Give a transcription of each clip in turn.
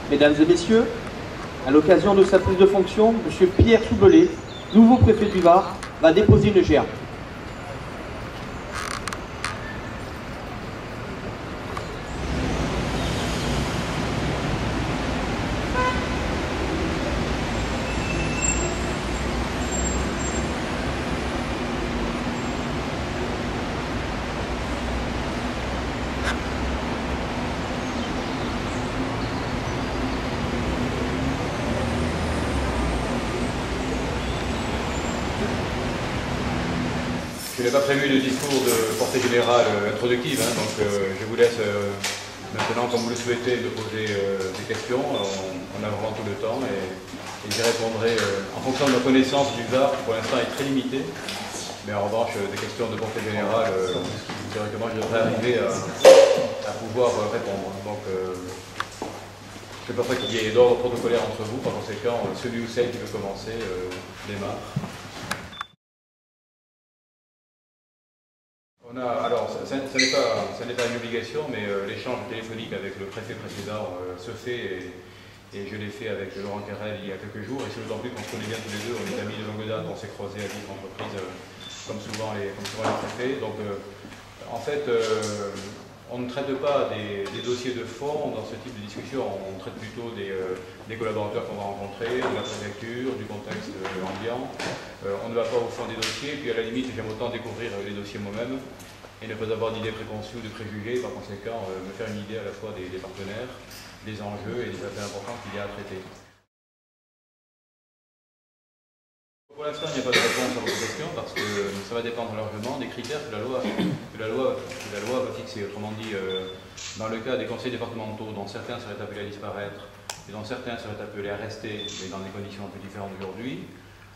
Mesdames et messieurs, à l'occasion de sa prise de fonction, M. Pierre Soubelet, nouveau préfet du Var, va déposer une GA. Je n'ai pas prévu de discours de portée générale introductive, donc je vous laisse maintenant, comme vous le souhaitez, me poser des questions. On a vraiment tout le temps et j'y répondrai en fonction de ma connaissance du Var, qui pour l'instant est très limitée. Mais en revanche, des questions de portée générale, directement, je devrais arriver à pouvoir répondre. Donc, je ne pense pas qu'il y ait d'ordre protocolaire entre vous. Par conséquent, celui ou celle qui veut commencer démarre. Alors, ce n'est pas une obligation, mais l'échange téléphonique avec le préfet précédent se fait et je l'ai fait avec Laurent Carrel il y a quelques jours, et c'est d'autant plus qu'on se connaît bien tous les deux, on est amis de longue date, on s'est croisés à différentes entreprises, comme souvent les préfets. Donc, en fait, on ne traite pas des dossiers de fond dans ce type de discussion, on traite plutôt des collaborateurs qu'on va rencontrer, de la préfecture, du contexte ambiant. On ne va pas au fond des dossiers, puis à la limite, j'aime autant découvrir les dossiers moi-même et ne pas avoir d'idées préconçues ou de préjugés, par conséquent, me faire une idée à la fois des partenaires, des enjeux et des affaires importantes qu'il y a à traiter. Pour l'instant, il n'y a pas de réponse à vos questions parce que ça va dépendre largement des critères que la loi va fixer. Autrement dit, dans le cas des conseils départementaux, dont certains seraient appelés à disparaître et dont certains seraient appelés à rester, mais dans des conditions un peu différentes d'aujourd'hui,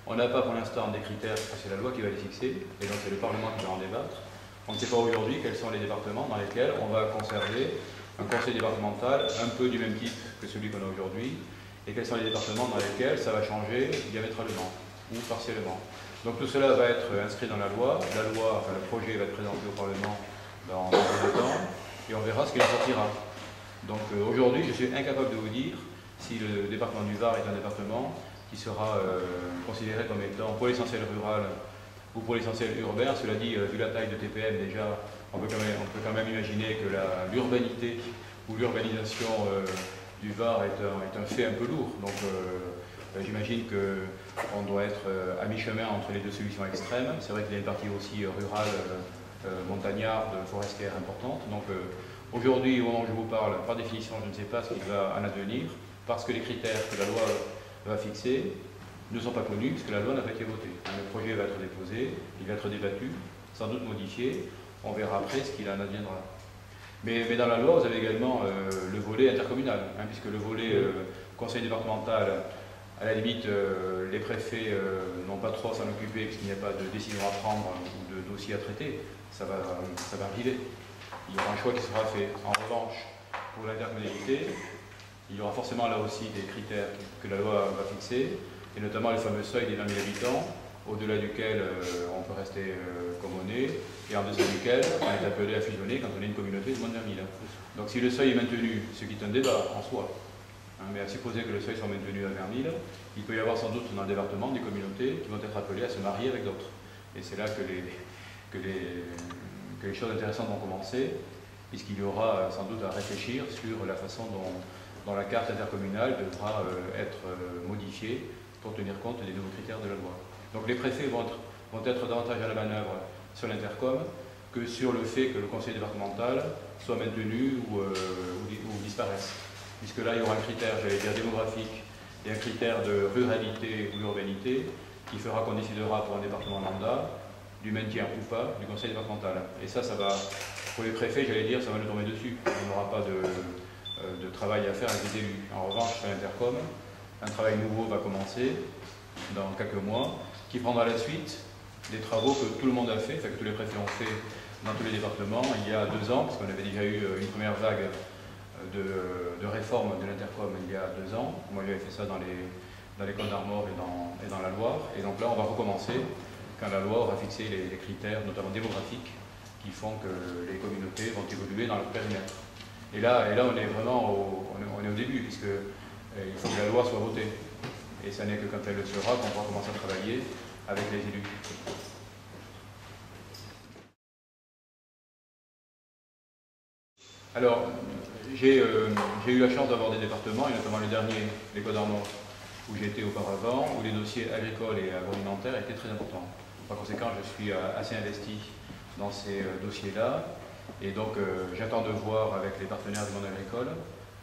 on n'a pas pour l'instant des critères, parce que c'est la loi qui va les fixer, et donc c'est le Parlement qui va en débattre. On ne sait pas aujourd'hui quels sont les départements dans lesquels on va conserver un conseil départemental un peu du même type que celui qu'on a aujourd'hui, et quels sont les départements dans lesquels ça va changer diamétralement ou partiellement. Donc tout cela va être inscrit dans la loi. Le projet va être présenté au Parlement dans peu de temps, et on verra ce qu'il en sortira. Donc aujourd'hui, je suis incapable de vous dire si le département du Var est un département qui sera considéré comme étant pour l'essentiel rural ou pour l'essentiel urbain. Cela dit, vu la taille de TPM déjà, on peut quand même imaginer que l'urbanité ou l'urbanisation du Var est un fait un peu lourd. Donc j'imagine qu'on doit être à mi-chemin entre les deux solutions extrêmes. C'est vrai qu'il y a une partie aussi rurale, montagnarde, forestière importante. Donc aujourd'hui, au moment où je vous parle, par définition, je ne sais pas ce qu'il va en advenir, parce que les critères que la loi va fixer ne sont pas connus, puisque la loi n'a pas été votée. Le projet va être déposé, il va être débattu, sans doute modifié, on verra après ce qu'il en adviendra. Mais dans la loi, vous avez également le volet intercommunal, puisque le volet conseil départemental, à la limite, les préfets n'ont pas trop à s'en occuper, puisqu'il n'y a pas de décision à prendre ou de dossier à traiter, ça va arriver. Il y aura un choix qui sera fait. En revanche, pour l'intercommunalité, il y aura forcément là aussi des critères que la loi va fixer, et notamment le fameux seuil des 20 000 habitants, au-delà duquel on peut rester comme on est, et en dessous duquel on est appelé à fusionner quand on est une communauté de moins de 20 000. Donc si le seuil est maintenu, ce qui est un débat en soi, mais à supposer que le seuil soit maintenu à 20 000, il peut y avoir sans doute dans le département des communautés qui vont être appelées à se marier avec d'autres. Et c'est là que les choses intéressantes vont commencer, puisqu'il y aura sans doute à réfléchir sur la façon dont la carte intercommunale devra être modifiée pour tenir compte des nouveaux critères de la loi. Donc les préfets vont être davantage à la manœuvre sur l'intercom que sur le fait que le conseil départemental soit maintenu ou disparaisse. Puisque là, il y aura un critère, j'allais dire, démographique et un critère de ruralité ou d'urbanité qui fera qu'on décidera pour un département lambda du maintien ou pas du conseil départemental. Et ça va, pour les préfets, j'allais dire, ça va nous tomber dessus. On n'aura pas de travail à faire avec les élus. En revanche, sur l'intercom, un travail nouveau va commencer dans quelques mois, qui prendra la suite des travaux que tout le monde a fait, que tous les préfets ont fait dans tous les départements il y a 2 ans, parce qu'on avait déjà eu une première vague de réforme de l'intercom il y a 2 ans. Moi j'avais fait ça dans les Côtes d'Armor et dans la Loire, et donc là on va recommencer quand la loi aura fixé les critères, notamment démographiques, qui font que les communautés vont évoluer dans leur périmètre. Et là on est vraiment au début, puisque il faut que la loi soit votée. Et ce n'est que quand elle le sera qu'on pourra commencer à travailler avec les élus. Alors, j'ai eu la chance d'avoir des départements, et notamment le dernier, les Côtes d'Armor, où j'étais auparavant, où les dossiers agricoles et agroalimentaires étaient très importants. Par conséquent, je suis assez investi dans ces dossiers-là, et donc j'attends de voir avec les partenaires du monde agricole,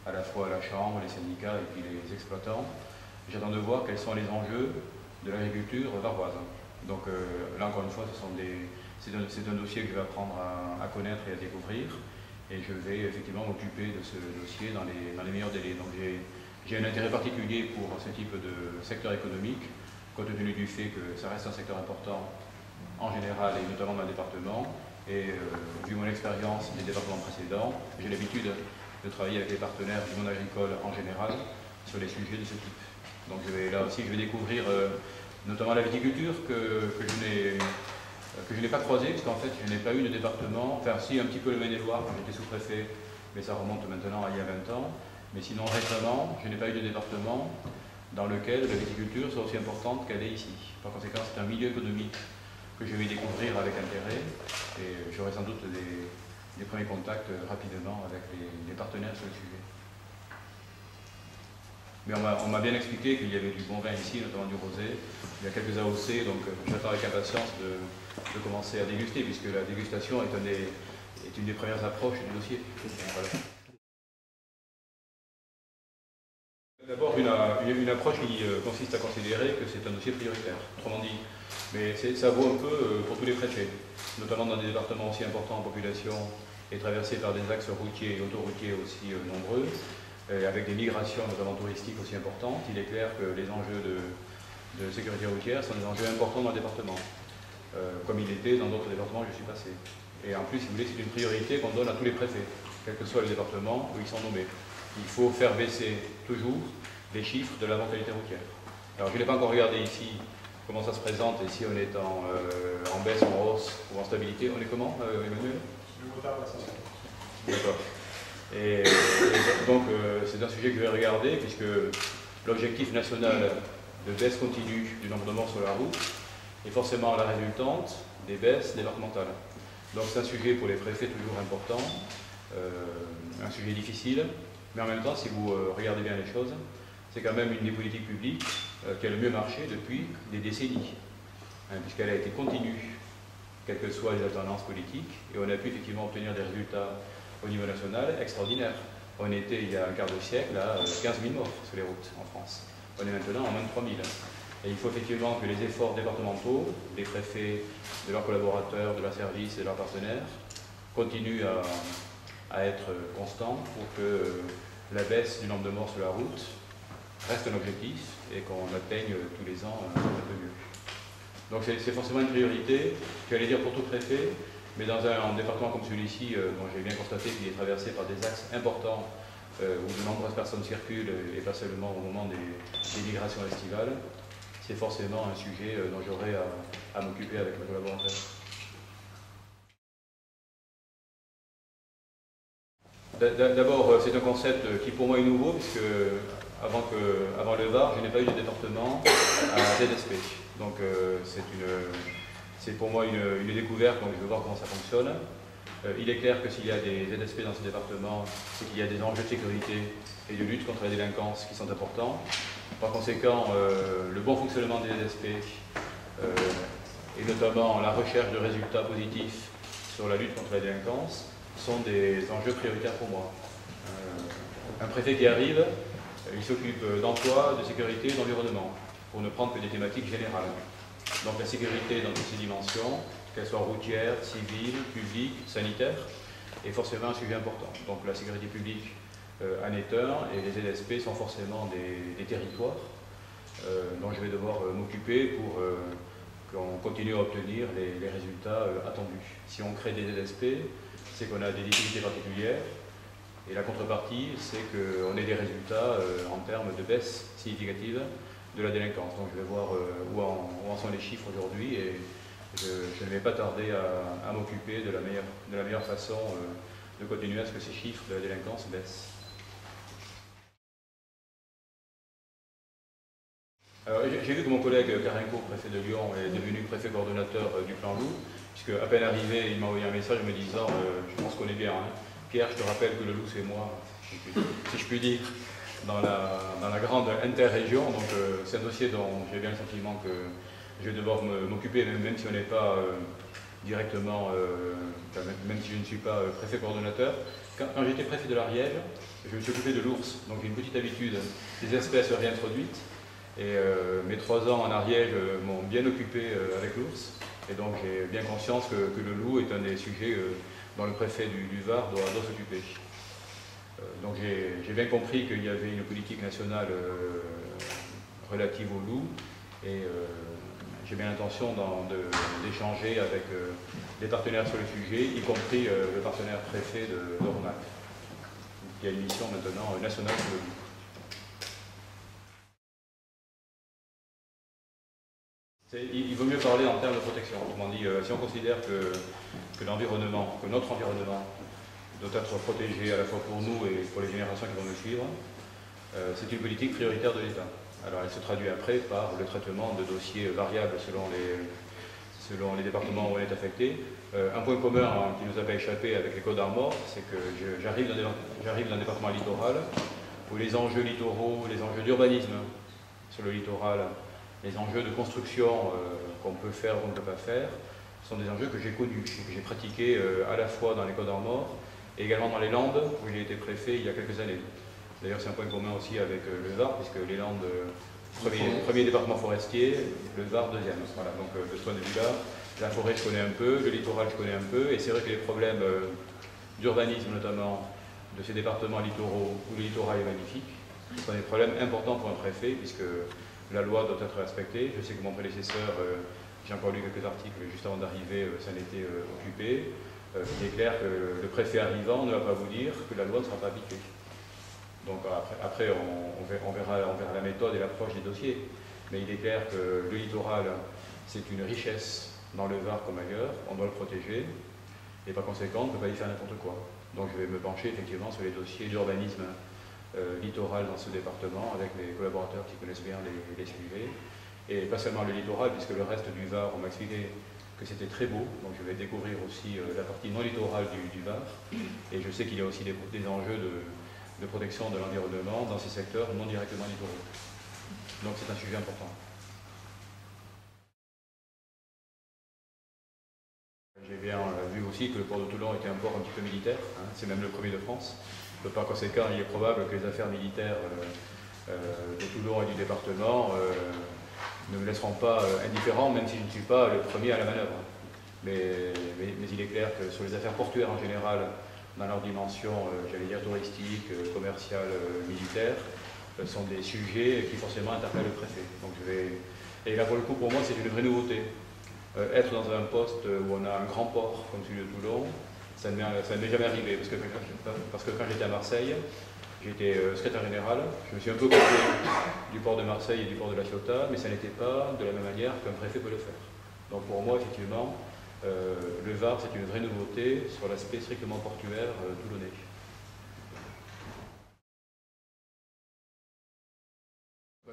à la fois la Chambre, les syndicats et puis les exploitants, j'attends de voir quels sont les enjeux de l'agriculture varoise. Donc là, encore une fois, c'est un dossier que je vais apprendre à connaître et à découvrir, et je vais effectivement m'occuper de ce dossier dans les meilleurs délais. Donc j'ai un intérêt particulier pour ce type de secteur économique, compte tenu du fait que ça reste un secteur important en général et notamment dans le département. Et vu mon expérience des départements précédents, j'ai l'habitude de travailler avec les partenaires du monde agricole en général sur les sujets de ce type. Donc là aussi, je vais découvrir notamment la viticulture que je n'ai pas croisée, parce qu'en fait, je n'ai pas eu de département, enfin si, un petit peu le Maine-et-Loire quand j'étais sous-préfet, mais ça remonte maintenant à il y a 20 ans. Mais sinon, récemment, je n'ai pas eu de département dans lequel la viticulture soit aussi importante qu'elle est ici. Par conséquent, c'est un milieu économique que je vais découvrir avec intérêt, et j'aurai sans doute des premiers contacts rapidement avec les partenaires sur le sujet. Mais on m'a bien expliqué qu'il y avait du bon vin ici, notamment du rosé. Il y a quelques AOC, donc j'attends avec impatience de commencer à déguster, puisque la dégustation est une des premières approches du dossier. Voilà. D'abord, une approche qui consiste à considérer que c'est un dossier prioritaire, autrement dit. Mais ça vaut un peu pour tous les préfets, notamment dans des départements aussi importants en population et traversés par des axes routiers et autoroutiers aussi nombreux, avec des migrations, notamment touristiques, aussi importantes. Il est clair que les enjeux de sécurité routière sont des enjeux importants dans le département, comme il était dans d'autres départements où je suis passé. Et en plus, si vous voulez, c'est une priorité qu'on donne à tous les préfets, quel que soit le département où ils sont nommés. Il faut faire baisser toujours les chiffres de la mortalité routière. Alors je n'ai pas encore regardé ici comment ça se présente, et si on est en baisse, en hausse ou en stabilité. On est comment, Emmanuel? D'accord. Et donc c'est un sujet que je vais regarder, puisque l'objectif national de baisse continue du nombre de morts sur la route est forcément la résultante des baisses départementales. Donc c'est un sujet pour les préfets toujours important, un sujet difficile. Mais en même temps, si vous regardez bien les choses, c'est quand même une des politiques publiques qui a le mieux marché depuis des décennies, puisqu'elle a été continue, quelles que soient les alternances politiques, et on a pu effectivement obtenir des résultats au niveau national extraordinaires. On était, il y a un quart de siècle, à 15 000 morts sur les routes en France. On est maintenant à moins de 3 000. Et il faut effectivement que les efforts départementaux, des préfets, de leurs collaborateurs, de leurs services et de leurs partenaires, continuent à être constant pour que la baisse du nombre de morts sur la route reste un objectif et qu'on atteigne tous les ans un peu mieux. Donc c'est forcément une priorité, j'allais dire pour tout préfet, mais dans un département comme celui-ci, dont j'ai bien constaté qu'il est traversé par des axes importants où de nombreuses personnes circulent, et pas seulement au moment des migrations estivales, c'est forcément un sujet dont j'aurai à m'occuper avec mes collaborateurs. D'abord, c'est un concept qui pour moi est nouveau, puisque avant le Var, je n'ai pas eu de département à ZSP. Donc c'est pour moi une découverte, donc je veux voir comment ça fonctionne. Il est clair que s'il y a des ZSP dans ce département, c'est qu'il y a des enjeux de sécurité et de lutte contre la délinquance qui sont importants. Par conséquent, le bon fonctionnement des ZSP et notamment la recherche de résultats positifs sur la lutte contre la délinquance sont des enjeux prioritaires pour moi. Un préfet qui arrive, il s'occupe d'emploi, de sécurité, d'environnement, pour ne prendre que des thématiques générales. Donc la sécurité dans toutes ses dimensions, qu'elle soit routière, civile, publique, sanitaire, est forcément un sujet important. Donc la sécurité publique en est un, et les ZSP sont forcément des territoires dont je vais devoir m'occuper pour qu'on continue à obtenir les résultats attendus. Si on crée des ZSP, c'est qu'on a des difficultés particulières, et la contrepartie, c'est qu'on ait des résultats en termes de baisse significative de la délinquance. Donc je vais voir où en sont les chiffres aujourd'hui, et je ne vais pas tarder à m'occuper de la meilleure façon de continuer à ce que ces chiffres de la délinquance baissent. J'ai vu que mon collègue Karenko, préfet de Lyon, est devenu préfet coordonnateur du plan loup, puisque à peine arrivé, il m'a envoyé un message me disant je pense qu'on est bien, hein. Pierre, je te rappelle que le loup c'est moi, si je puis dire, dans la grande interrégion. Donc c'est un dossier dont j'ai bien le sentiment que je vais devoir m'occuper, même si on n'est pas directement, même si je ne suis pas préfet coordonnateur. Quand j'étais préfet de l'Ariège, je me suis occupé de l'ours, donc j'ai une petite habitude des espèces réintroduites. Et mes 3 ans en Ariège m'ont bien occupé avec l'ours. Et donc j'ai bien conscience que le loup est un des sujets dont le préfet du Var doit s'occuper. Donc j'ai bien compris qu'il y avait une politique nationale relative au loup. Et j'ai bien l'intention d'échanger avec des partenaires sur le sujet, y compris le partenaire préfet d'Ornac, qui a une mission maintenant nationale sur le loup. Il vaut mieux parler en termes de protection. Autrement dit, si on considère que l'environnement, que notre environnement doit être protégé à la fois pour nous et pour les générations qui vont nous suivre, c'est une politique prioritaire de l'État. Alors elle se traduit après par le traitement de dossiers variables selon les départements où on est affecté. Un point commun qui nous a pas échappé avec les Côtes d'Armor, c'est que j'arrive d'un département littoral où les enjeux littoraux, les enjeux d'urbanisme sur le littoral, les enjeux de construction qu'on peut faire ou qu'on ne peut pas faire, sont des enjeux que j'ai connus, que j'ai pratiqués à la fois dans les Côtes d'Armor et également dans les Landes, où j'ai été préfet il y a quelques années. D'ailleurs, c'est un point commun aussi avec le Var, puisque les Landes, premier département forestier, le Var, deuxième. Voilà, donc de ce point de vue-là, la forêt, je connais un peu, le littoral, je connais un peu, et c'est vrai que les problèmes d'urbanisme, notamment, de ces départements littoraux où le littoral est magnifique, sont des problèmes importants pour un préfet, puisque la loi doit être respectée. Je sais que mon prédécesseur, j'ai encore lu quelques articles juste avant d'arriver, s'en était occupé. Il est clair que le préfet arrivant ne va pas vous dire que la loi ne sera pas appliquée. Donc après on verra la méthode et l'approche des dossiers. Mais il est clair que le littoral, c'est une richesse dans le Var comme ailleurs, on doit le protéger, et par conséquent, on ne peut pas y faire n'importe quoi. Donc je vais me pencher effectivement sur les dossiers d'urbanisme littoral dans ce département, avec les collaborateurs qui connaissent bien les sujets. Et pas seulement le littoral, puisque le reste du Var, on m'a expliqué que c'était très beau, donc je vais découvrir aussi la partie non littorale du Var. Et je sais qu'il y a aussi des enjeux de protection de l'environnement dans ces secteurs non directement littoraux. Donc c'est un sujet important. J'ai bien vu aussi que le port de Toulon était un port un petit peu militaire, hein, c'est même le premier de France. Par conséquent, il est probable que les affaires militaires de Toulon et du département ne me laisseront pas indifférent, même si je ne suis pas le premier à la manœuvre. Mais il est clair que sur les affaires portuaires en général, dans leur dimension, j'allais dire touristique, commerciale, militaire, sont des sujets qui forcément interpellent le préfet. Donc et là pour le coup, pour moi, c'est une vraie nouveauté. Être dans un poste où on a un grand port comme celui de Toulon, ça ne m'est jamais arrivé, parce que quand j'étais à Marseille, j'étais secrétaire général, je me suis un peu occupé du port de Marseille et du port de La Ciotat, mais ça n'était pas de la même manière qu'un préfet peut le faire. Donc pour moi, effectivement, le Var, c'est une vraie nouveauté sur l'aspect strictement portuaire toulonnais.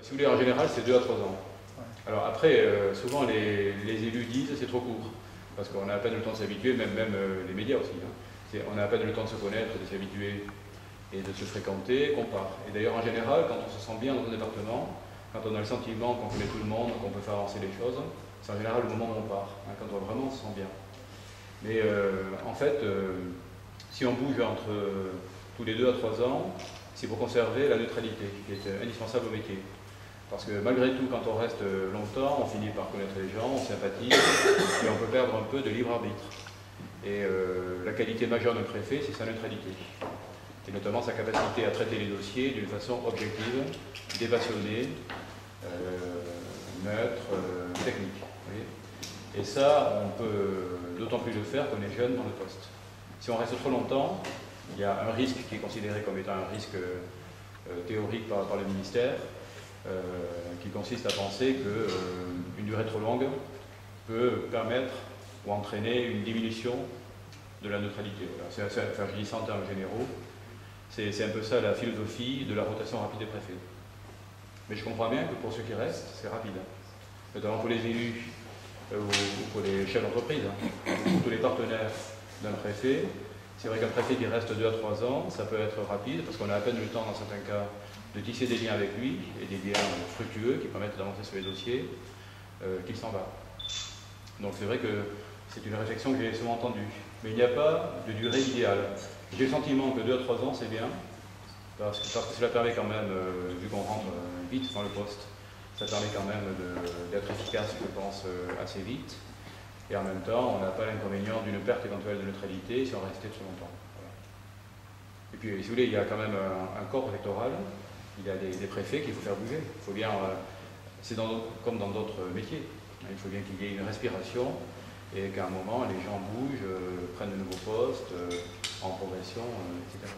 Si vous voulez, en général, c'est 2 à 3 ans. Alors après, souvent les élus disent c'est trop court, parce qu'on a à peine le temps de s'habituer, même les médias aussi. Hein. On a à peine le temps de se connaître, de s'habituer et de se fréquenter, qu'on part. Et d'ailleurs, en général, quand on se sent bien dans un département, quand on a le sentiment qu'on connaît tout le monde, qu'on peut faire avancer les choses, c'est en général le moment où on part, hein, quand on vraiment se sent bien. Mais en fait, si on bouge entre tous les 2 à 3 ans, c'est pour conserver la neutralité, qui est indispensable au métier. Parce que malgré tout, quand on reste longtemps, on finit par connaître les gens, on sympathise, et on peut perdre un peu de libre arbitre. Et la qualité majeure d'un préfet, c'est sa neutralité. Et notamment sa capacité à traiter les dossiers d'une façon objective, dépassionnée, neutre, technique. Et ça, on peut d'autant plus le faire qu'on est jeune dans le poste. Si on reste trop longtemps, il y a un risque qui est considéré comme étant un risque théorique par le ministère, qui consiste à penser qu'une durée trop longue peut permettre ou entraîner une diminution de la neutralité. Voilà. Je dis ça en termes généraux. C'est un peu ça la philosophie de la rotation rapide des préfets. Mais je comprends bien que pour ceux qui restent, c'est rapide. Notamment pour les élus ou pour les chefs d'entreprise, ou pour tous les partenaires d'un préfet. C'est vrai qu'un préfet qui reste 2 à 3 ans, ça peut être rapide, parce qu'on a à peine le temps, dans certains cas, de tisser des liens avec lui, et des liens fructueux qui permettent d'avancer sur les dossiers, qu'il s'en va. Donc c'est vrai que c'est une réflexion que j'ai souvent entendue. Mais il n'y a pas de durée idéale. J'ai le sentiment que 2 à 3 ans, c'est bien, parce que cela permet quand même, vu qu'on rentre vite dans le poste, ça permet quand même d'être efficace, je pense, assez vite. Et en même temps, on n'a pas l'inconvénient d'une perte éventuelle de neutralité si on restait trop longtemps. Voilà. Et puis, si vous voulez, il y a quand même un corps électoral, il y a des préfets qu'il faut faire bouger. Il faut bien, c'est comme dans d'autres métiers, il faut bien qu'il y ait une respiration et qu'à un moment, les gens bougent, prennent de nouveaux postes, en progression, etc.